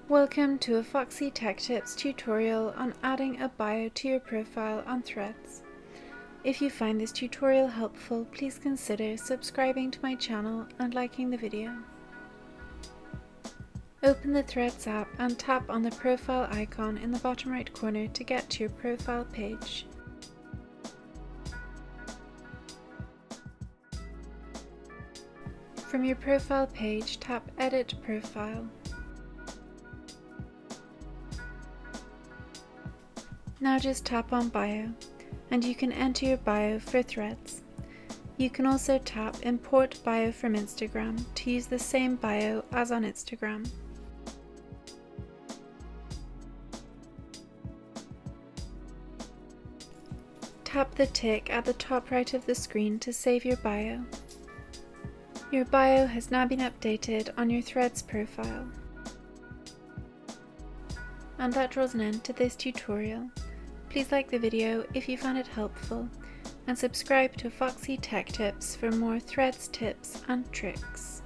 Welcome to a Foxy Tech Tips tutorial on adding a bio to your profile on Threads. If you find this tutorial helpful, please consider subscribing to my channel and liking the video. Open the Threads app and tap on the profile icon in the bottom right corner to get to your profile page. From your profile page, tap Edit Profile. Now just tap on Bio, and you can enter your bio for Threads. You can also tap Import Bio from Instagram to use the same bio as on Instagram. Tap the tick at the top right of the screen to save your bio. Your bio has now been updated on your Threads profile. And that draws an end to this tutorial. Please like the video if you found it helpful, and subscribe to Foxy Tech Tips for more Threads tips and tricks.